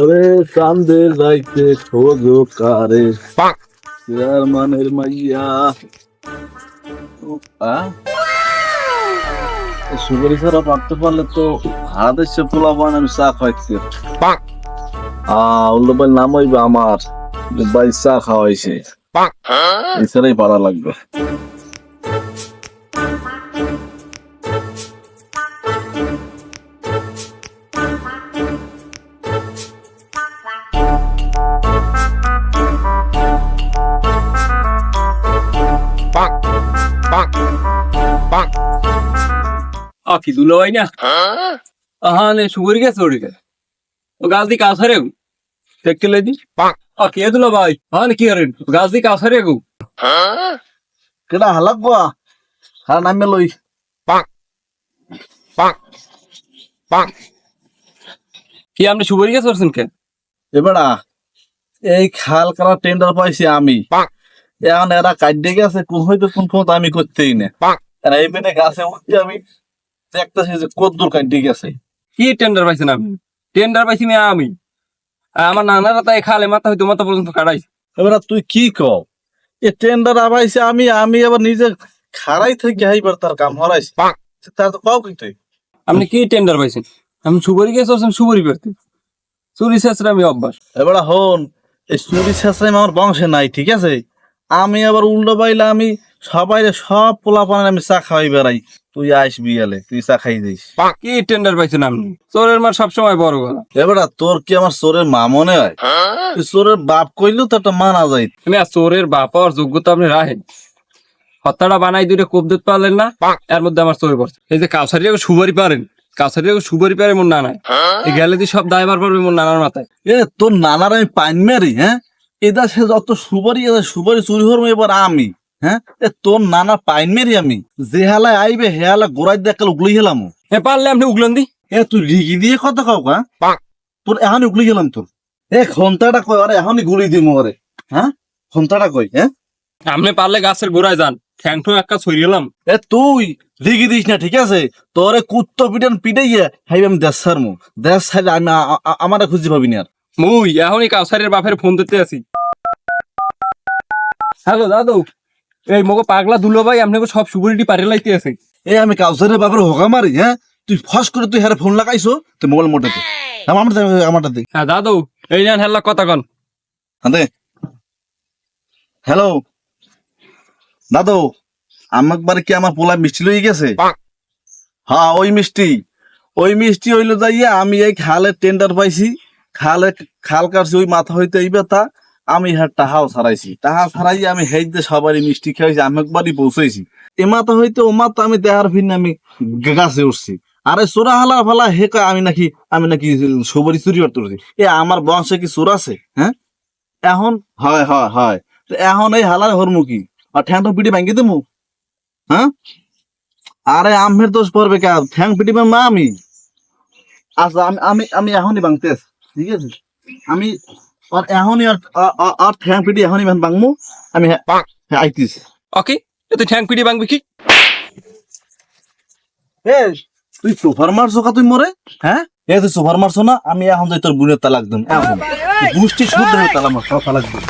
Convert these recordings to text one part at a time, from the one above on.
ওরে চাঁদের রাইতে খোঁজো কারে চেয়ারম্যানের মাইয়া সুপারি ছাড়া পারতে পারলে তো হাদেশে পোলা পান আমি চা খাইতে উল্লো ভাই নাম হইবে আমার ভাই চা খাওয়াইছে এছাড়াই পারা লাগবে। কি দুলো ভাই না আহানে সুগরি গেছে ওদিকে ও গাছ দি কাছারে দেখতে লই দি কে দুলো ভাই আহানে কি করেন গাছ দি কাছারে গো কেডা হালাকবো হার নামে লই কি আপনি সুগরি গেছে করছেন কে এবারা এই খাল কালা টেন্ডার পাইছি আমি এখন এরা কাটতে গেছে কোন হয়তো কোন ক্ষমতা আমি করতেই না এরা এই মেনে গাছে উঠতে আমি দেখতেছি যে কত দূর কাটতে গেছে। কি টেন্ডার পাইছেন আপনি টেন্ডার পাইছি আমি আমার নানারা তাই খালে মাথা হইতো মাথা পর্যন্ত কাটাইছে। এবার তুই কি কও এ টেন্ডার আবাইছে আমি আমি আবার নিজে খাড়াই থেকে হাইবার তার কাম হরাইছি তার তো পাও কি তুই আপনি কি টেন্ডার পাইছেন আমি সুগরি গেছে করছেন সুগরি করতে চুরি শেষরা আমি অভ্যাস। এবার হন এই চুরি ছেঁচড়াই আমার বংশে নাই ঠিক আছে আমি আবার উল্টো পাইলে আমি সবাই সব পোলা পানে আমি চা খাওয়াই বেড়াই তুই আসবি এলে তুই চা খাই দিস। কি টেন্ডার পাইছেন আপনি চোরের মার সবসময় বড় গলা। এবার তোর কি আমার চোরের মা মনে হয় তুই চোরের বাপ কইলেও তো একটা মানা যায়। আমি আর চোরের বাপ আর যোগ্যতা আপনি রাখেন হত্যাটা বানাই দুইটা কোপ দিতে পারলেন না এর মধ্যে আমার চোরে পড়ছে। এই যে কাছারি সুবারি পারেন কাছারি সুবারি পারে মোর নানায় এই গেলে দিয়ে সব দায়বার পড়বে মোর নানার মাথায়। তোর নানার আমি পাইন মারি হ্যাঁ এদা সে যত সুপারি সুপারি চুরি হরম এবার আমি হ্যাঁ তোর নানা পাইন মেরি আমি যে হালায় আইবে হে হালা গোড়াই দেখাল উগলি গেলাম পারলে আপনি উগলেন দি তুই রিগি দিয়ে কথা কাও তোর এখন উগলি গেলাম তোর ঘন্টাটা কয় আরে এখনই গুলি দিম ওরে হ্যাঁ ঘন্টাটা কই হ্যাঁ আপনি পারলে গাছের গোড়ায় যান ঠ্যাং ঠ্যাং একটা ছড়িয়ে গেলাম। তুই রিগি দিস না ঠিক আছে তোরে কুত্তো পিটান পিটাইয়া হাইবে আমি দেশ ছাড়মু দেশ ছাড়লে আমি আমারে খুঁজে পাবি না আর মুই এখনই কাছারের বাপের ফোন দিতে আছি। হ্যালো দাদু এই মগো পাগলা দুলো ভাই আপনাকে সব সুবরিটি পারে লাইতে আছে। আমি কাউসারের বাপের হোকা মারি হ্যাঁ তুই ফস করে তুই হারে ফোন লাগাইছো তুই মোবাইল মোটাতে আমারটা হ্যাঁ দাদু এই নেন হেল্লা কথা কন দে হ্যালো দাদু আমাক বারে কি আমার পোলা মিষ্টি লই গেছে হ্যাঁ ওই মিষ্টি হইলো যাইয়া আমি এই খালের টেন্ডার পাইছি খাল কাটছি ওই মাথা হইতে এই বেতা আমি হ্যাঁ টাহাও ছাড়াইছি টাহা ছাড়াই আমি হেইতে সবারই মিষ্টি খাইছি আমি একবারই পৌঁছাইছি এ মাথা হইতে ও মাথা আমি দেহার ভিন্ন আমি গাছে উঠছি আরে চোরা হালা ফালা হেকা আমি নাকি সবারই চুরি করতে পারছি আমার বংশে কি চোর আছে হ্যাঁ এখন হয় হয় হয় এখন এই হালার হরমুখী আর ঠ্যাংটা পিটি ভাঙ্গি দেবো হ্যাঁ আরে আমের দোষ পড়বে কে ঠ্যাং পিটি না আমি আচ্ছা আমি আমি এখনই ভাঙতে ঠিক আছে আমি এখনই আর ঠ্যাং পিটি এখনই ভাঙবো আমি আইতেছি ওকে এত ঠ্যাং পিটি ভাঙবি কি তুই সোফার মারছো কা তুই মরে হ্যাঁ তুই সোফার মারছো না আমি এখন যাই তোর বোনের তালাক দেব এখন গোষ্ঠী শুদ্ধ তালাক মার তালাক দেব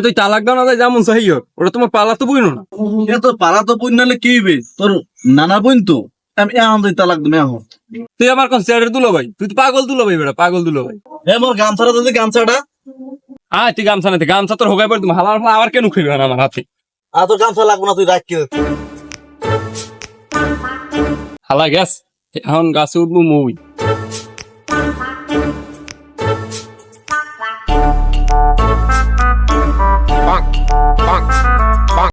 তুই তালাক দাও না যাই যেমন চাই ওটা তোমার পালা তো বইনো না তোর পালা তো বই নালে কি হইবে তোর নানা বোন তো আমি এখন যাই তালাক দেব এখন তুই আমার কোন চেয়ারের দুলো ভাই তুই তো পাগল দুলো ভাই বেটা পাগল দুলো ভাই মোর গামছাটা যদি গামছাটা তুই গামছা নাতে গামছা তোর হোগাই পড়ে তুমি হালার ফালা আবার কেন খুঁজবে না আমার হাতে তোর গামছা লাগবো না তুই রাখ হালা গ্যাস এখন গাছে উঠবো মই